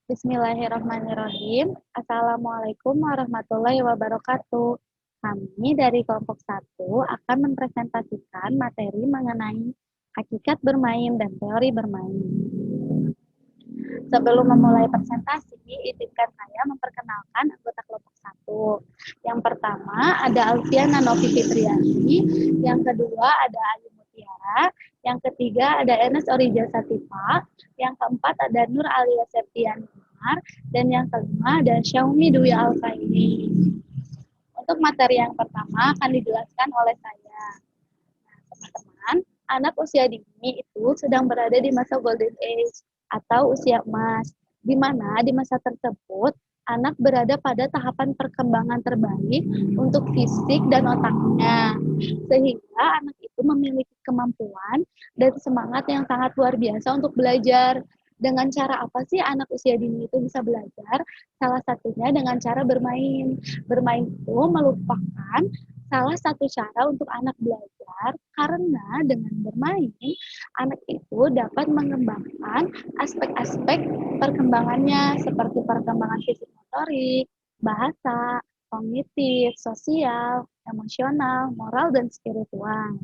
Bismillahirrahmanirrahim. Assalamualaikum warahmatullahi wabarakatuh. Kami dari kelompok 1 akan mempresentasikan materi mengenai hakikat bermain dan teori bermain. Sebelum memulai presentasi, izinkan saya memperkenalkan anggota kelompok 1. Yang pertama ada Alfiana Novi Fitriani, yang kedua ada Ayu Mutiara, yang ketiga ada Ernest Orija Satipa, yang keempat ada Nur Alia Septiani, dan yang kelima ada Xiaomi Dwi Alfaini. Untuk materi yang pertama akan dijelaskan oleh saya. Nah, teman-teman, anak usia dini itu sedang berada di masa golden age atau usia emas, di mana di masa tersebut anak berada pada tahapan perkembangan terbaik untuk fisik dan otaknya, sehingga anak itu memiliki kemampuan dan semangat yang sangat luar biasa untuk belajar. Dengan cara apa sih anak usia dini itu bisa belajar? Salah satunya dengan cara bermain. Bermain itu merupakan salah satu cara untuk anak belajar, karena dengan bermain, anak itu dapat mengembangkan aspek-aspek perkembangannya seperti perkembangan fisik motorik, bahasa, kognitif, sosial, emosional, moral, dan spiritual.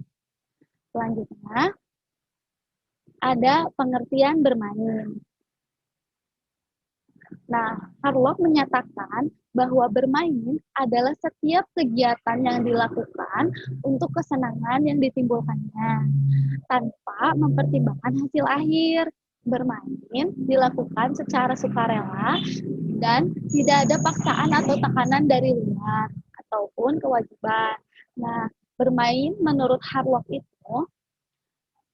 Selanjutnya, ada pengertian bermain. Nah, Harlock menyatakan bahwa bermain adalah setiap kegiatan yang dilakukan untuk kesenangan yang ditimbulkannya, tanpa mempertimbangkan hasil akhir. Bermain dilakukan secara sukarela dan tidak ada paksaan atau tekanan dari luar ataupun kewajiban. Nah, bermain menurut Harlock itu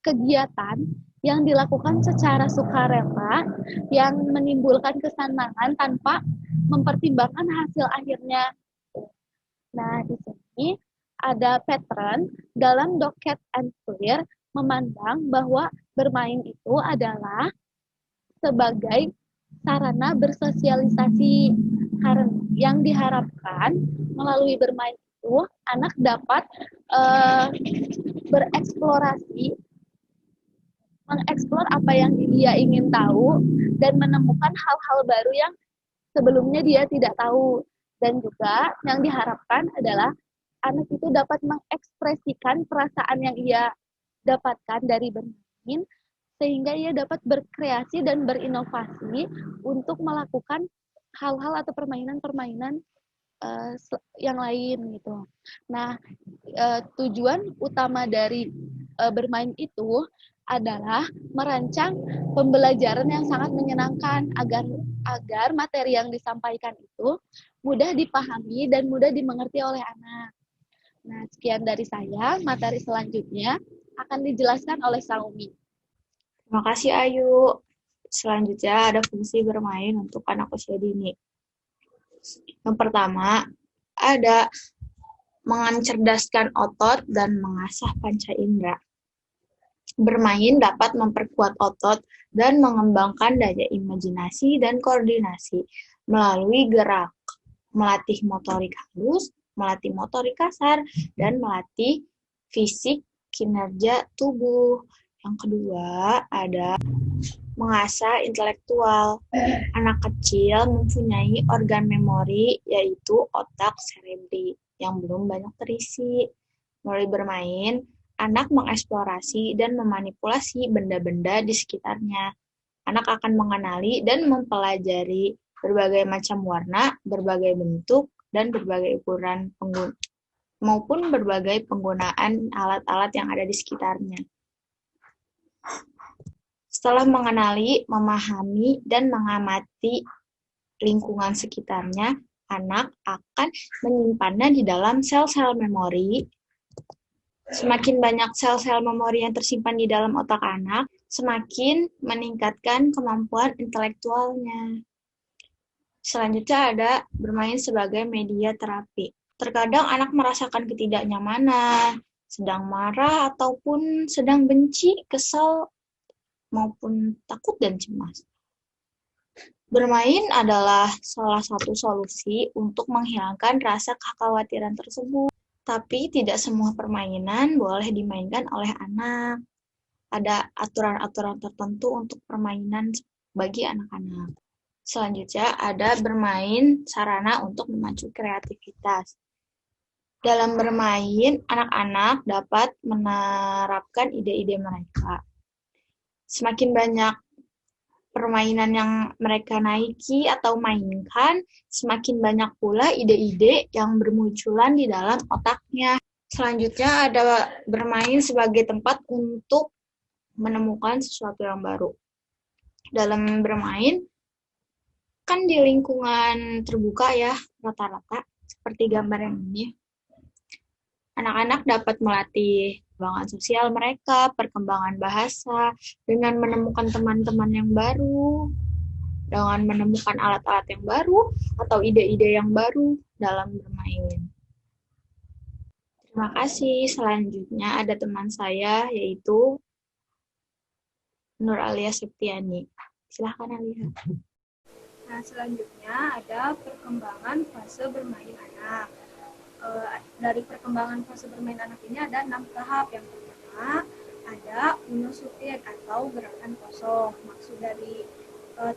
kegiatan yang dilakukan secara sukarela yang menimbulkan kesenangan tanpa mempertimbangkan hasil akhirnya. Nah, di sini ada pattern dalam Docket and Clear memandang bahwa bermain itu adalah sebagai sarana bersosialisasi, karena yang diharapkan melalui bermain itu anak dapat bereksplorasi, mengeksplor apa yang dia ingin tahu dan menemukan hal-hal baru yang sebelumnya dia tidak tahu. Dan juga yang diharapkan adalah anak itu dapat mengekspresikan perasaan yang ia dapatkan dari bermain, sehingga ia dapat berkreasi dan berinovasi untuk melakukan hal-hal atau permainan-permainan yang lain gitu. Nah, tujuan utama dari bermain itu adalah merancang pembelajaran yang sangat menyenangkan agar materi yang disampaikan itu mudah dipahami dan mudah dimengerti oleh anak. Nah, sekian dari saya. Materi selanjutnya akan dijelaskan oleh Xiaomi. Terima kasih Ayu. Selanjutnya ada fungsi bermain untuk anak usia dini. Yang pertama, ada mencerdaskan otot dan mengasah panca indera. Bermain dapat memperkuat otot dan mengembangkan daya imajinasi dan koordinasi melalui gerak, melatih motorik halus, melatih motorik kasar, dan melatih fisik kinerja tubuh. Yang kedua, ada mengasah intelektual. Anak kecil mempunyai organ memori, yaitu otak cerebri, yang belum banyak terisi. Melalui bermain, anak mengeksplorasi dan memanipulasi benda-benda di sekitarnya. Anak akan mengenali dan mempelajari berbagai macam warna, berbagai bentuk, dan berbagai ukuran maupun berbagai penggunaan alat-alat yang ada di sekitarnya. Setelah mengenali, memahami, dan mengamati lingkungan sekitarnya, anak akan menyimpannya di dalam sel-sel memori. Semakin banyak sel-sel memori yang tersimpan di dalam otak anak, semakin meningkatkan kemampuan intelektualnya. Selanjutnya ada bermain sebagai media terapi. Terkadang anak merasakan ketidaknyamanan, sedang marah ataupun sedang benci, kesal, maupun takut dan cemas. Bermain adalah salah satu solusi untuk menghilangkan rasa kekhawatiran tersebut. Tapi tidak semua permainan boleh dimainkan oleh anak. Ada aturan-aturan tertentu untuk permainan bagi anak-anak. Selanjutnya ada bermain sarana untuk memacu kreativitas. Dalam bermain, anak-anak dapat menerapkan ide-ide mereka. Semakin banyak permainan yang mereka naiki atau mainkan, semakin banyak pula ide-ide yang bermunculan di dalam otaknya. Selanjutnya ada bermain sebagai tempat untuk menemukan sesuatu yang baru. Dalam bermain, kan di lingkungan terbuka ya, rata-rata, seperti gambar yang ini. Anak-anak dapat melatih perkembangan sosial mereka, perkembangan bahasa, dengan menemukan teman-teman yang baru, dengan menemukan alat-alat yang baru, atau ide-ide yang baru dalam bermain. Terima kasih. Selanjutnya ada teman saya, yaitu Nur Alia Septiani. Silahkan Alia. Nah, selanjutnya ada perkembangan fase bermain anak. Dari perkembangan fase bermain anak ini ada 6 tahap. Yang pertama ada unosutin atau gerakan kosong. Maksud dari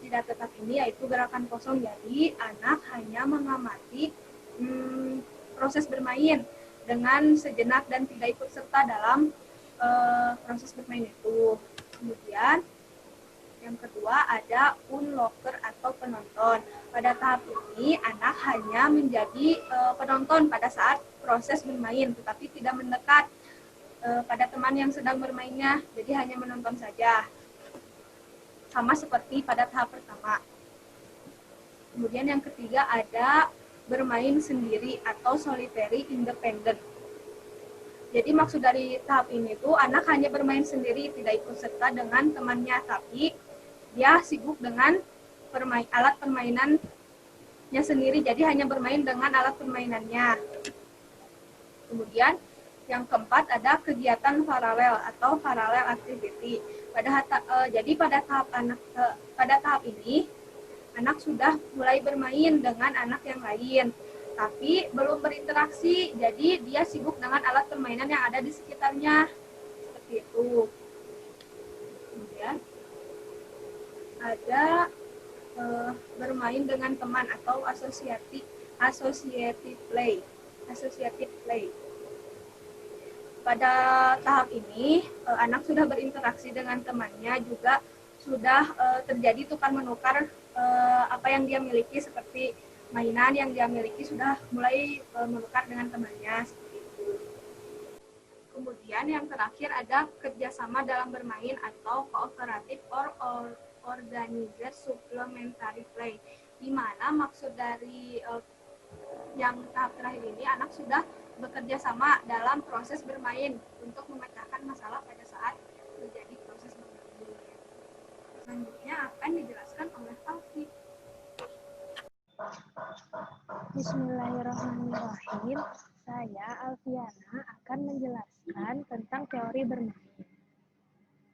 tidak tetap ini yaitu gerakan kosong. Jadi anak hanya mengamati proses bermain dengan sejenak dan tidak ikut serta dalam proses bermain itu. Kemudian yang kedua ada onlooker atau penonton. Pada tahap ini anak hanya menjadi penonton pada saat proses bermain, tetapi tidak mendekat pada teman yang sedang bermainnya, jadi hanya menonton saja. Sama seperti pada tahap pertama. Kemudian yang ketiga ada bermain sendiri atau solitary independent. Jadi maksud dari tahap ini tuh anak hanya bermain sendiri, tidak ikut serta dengan temannya, tapi dia sibuk dengan alat permainannya sendiri, jadi hanya bermain dengan alat permainannya. Kemudian yang keempat ada kegiatan paralel atau parallel activity. Jadi pada tahap ini anak sudah mulai bermain dengan anak yang lain, tapi belum berinteraksi, jadi dia sibuk dengan alat permainan yang ada di sekitarnya, seperti itu. Kemudian ada bermain dengan teman atau associative play. Pada tahap ini anak sudah berinteraksi dengan temannya, juga sudah terjadi tukar menukar apa yang dia miliki, seperti mainan yang dia miliki sudah mulai menukar dengan temannya, seperti itu. Kemudian yang terakhir ada kerjasama dalam bermain atau cooperative or organized supplementary play, di mana maksud dari yang tahap terakhir ini anak sudah bekerja sama dalam proses bermain untuk memecahkan masalah pada saat terjadi proses bermain. Selanjutnya akan dijelaskan oleh Alfi. Bismillahirrahmanirrahim. Saya Alfiana akan menjelaskan tentang teori bermain.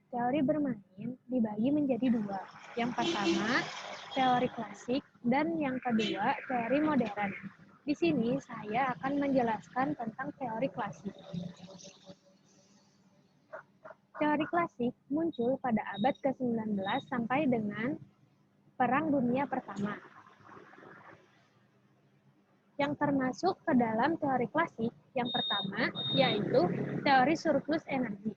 Teori bermain dibagi menjadi dua. Yang pertama, teori klasik, dan yang kedua, teori modern. Di sini saya akan menjelaskan tentang teori klasik. Teori klasik muncul pada abad ke-19 sampai dengan Perang Dunia Pertama. Yang termasuk ke dalam teori klasik yang pertama yaitu teori surplus energi.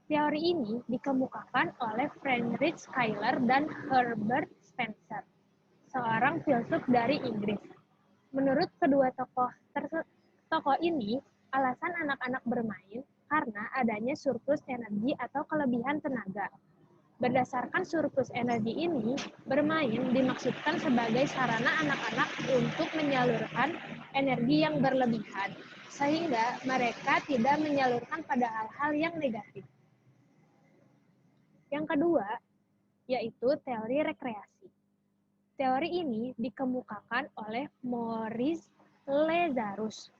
Teori ini dikemukakan oleh Friedrich Schiller dan Herbert Spencer, seorang filsuf dari Inggris. Menurut kedua tokoh ini, alasan anak-anak bermain karena adanya surplus energi atau kelebihan tenaga. Berdasarkan surplus energi ini, bermain dimaksudkan sebagai sarana anak-anak untuk menyalurkan energi yang berlebihan, sehingga mereka tidak menyalurkan pada hal-hal yang negatif. Yang kedua, yaitu teori rekreasi. Teori ini dikemukakan oleh Maurice Lazarus.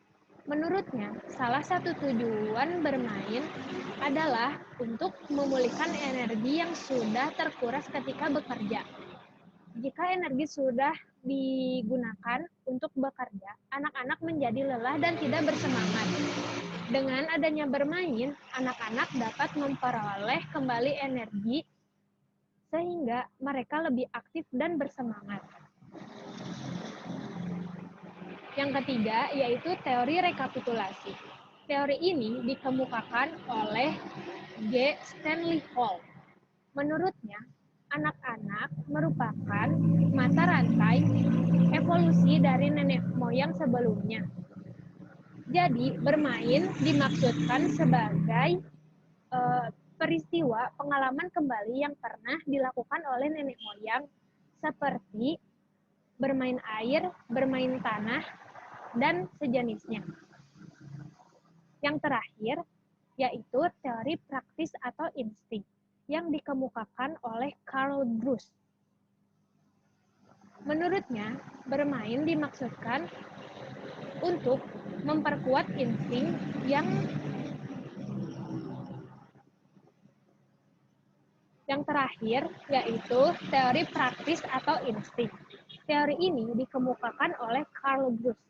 Menurutnya, salah satu tujuan bermain adalah untuk memulihkan energi yang sudah terkuras ketika bekerja. Jika energi sudah digunakan untuk bekerja, anak-anak menjadi lelah dan tidak bersemangat. Dengan adanya bermain, anak-anak dapat memperoleh kembali energi sehingga mereka lebih aktif dan bersemangat. Yang ketiga yaitu teori rekapitulasi. Teori ini dikemukakan oleh G. Stanley Hall. Menurutnya, anak-anak merupakan mata rantai evolusi dari nenek moyang sebelumnya. Jadi, bermain dimaksudkan sebagai peristiwa pengalaman kembali yang pernah dilakukan oleh nenek moyang seperti bermain air, bermain tanah, dan sejenisnya. Yang terakhir, yaitu teori praktis atau insting yang dikemukakan oleh Carl Druce. Menurutnya, bermain dimaksudkan untuk memperkuat insting yang terakhir, yaitu teori praktis atau insting. Teori ini dikemukakan oleh Carl Druce.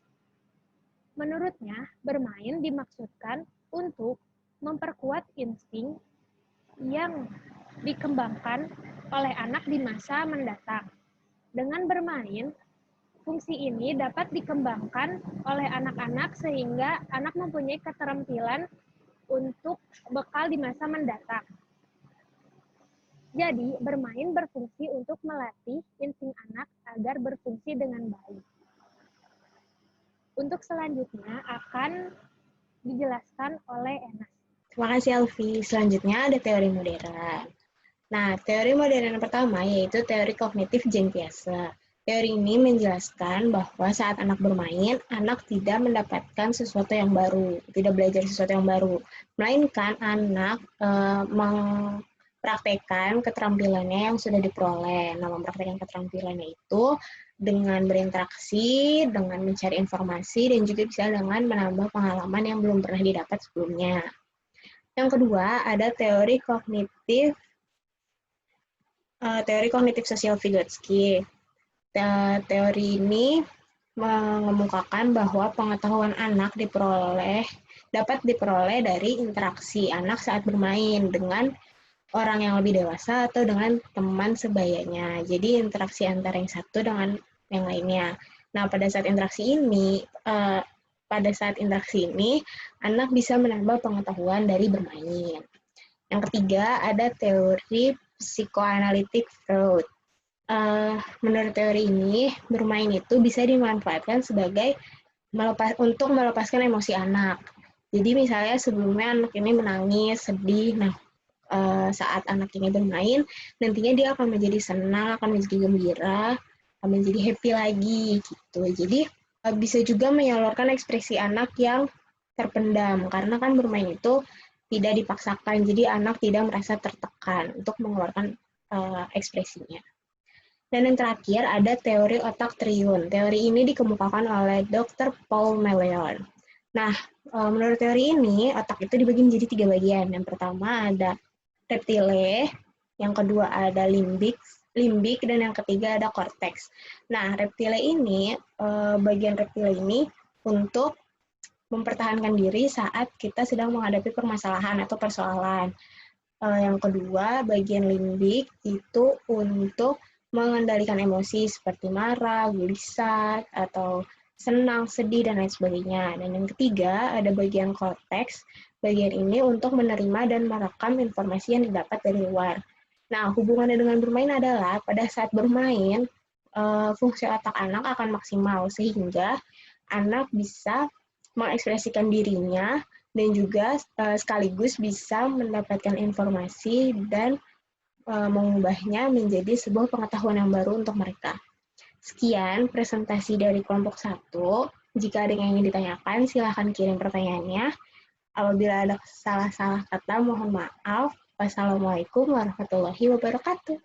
Menurutnya, bermain dimaksudkan untuk memperkuat insting yang dikembangkan oleh anak di masa mendatang. Dengan bermain, fungsi ini dapat dikembangkan oleh anak-anak sehingga anak mempunyai keterampilan untuk bekal di masa mendatang. Jadi, bermain berfungsi untuk melatih insting anak agar berfungsi dengan baik. Untuk selanjutnya akan dijelaskan oleh Enas. Terima kasih Alfi. Selanjutnya ada teori modern. Nah, teori modern yang pertama yaitu teori kognitif Jean Piaget. Teori ini menjelaskan bahwa saat anak bermain, anak tidak mendapatkan sesuatu yang baru, tidak belajar sesuatu yang baru, melainkan anak mempraktekkan keterampilannya yang sudah diperoleh. Nah, mempraktekkan keterampilannya itu dengan berinteraksi, dengan mencari informasi, dan juga bisa dengan menambah pengalaman yang belum pernah didapat sebelumnya. Yang kedua, ada teori kognitif sosial Vygotsky. Teori ini mengemukakan bahwa pengetahuan anak dapat diperoleh dari interaksi anak saat bermain dengan orang yang lebih dewasa atau dengan teman sebayanya. Jadi interaksi antara yang satu dengan yang lainnya. Nah, pada saat interaksi ini, anak bisa menambah pengetahuan dari bermain. Yang ketiga, ada teori psikoanalitik Freud. Menurut teori ini, bermain itu bisa dimanfaatkan sebagai untuk melepaskan emosi anak. Jadi misalnya sebelumnya anak ini menangis, sedih, nah saat anak ini bermain, nantinya dia akan menjadi senang, akan menjadi gembira, akan menjadi happy lagi gitu. Jadi bisa juga menyalurkan ekspresi anak yang terpendam, karena kan bermain itu tidak dipaksakan, jadi anak tidak merasa tertekan untuk mengeluarkan ekspresinya. Dan yang terakhir ada teori otak triun. Teori ini dikemukakan oleh Dr. Paul Meleon. Nah, menurut teori ini, otak itu dibagi menjadi 3 bagian. Yang pertama ada reptile, yang kedua ada limbik, dan yang ketiga ada korteks. Nah, bagian reptile ini untuk mempertahankan diri saat kita sedang menghadapi permasalahan atau persoalan. Yang kedua, bagian limbik itu untuk mengendalikan emosi seperti marah, gelisah, atau senang, sedih, dan lain sebagainya. Dan yang ketiga, ada bagian korteks. Bagian ini untuk menerima dan merekam informasi yang didapat dari luar. Nah, hubungannya dengan bermain adalah pada saat bermain, fungsi otak anak akan maksimal, sehingga anak bisa mengekspresikan dirinya dan juga sekaligus bisa mendapatkan informasi dan mengubahnya menjadi sebuah pengetahuan yang baru untuk mereka. Sekian presentasi dari kelompok 1. Jika ada yang ingin ditanyakan, silakan kirim pertanyaannya. Apabila ada salah-salah kata, mohon maaf. Wassalamualaikum warahmatullahi wabarakatuh.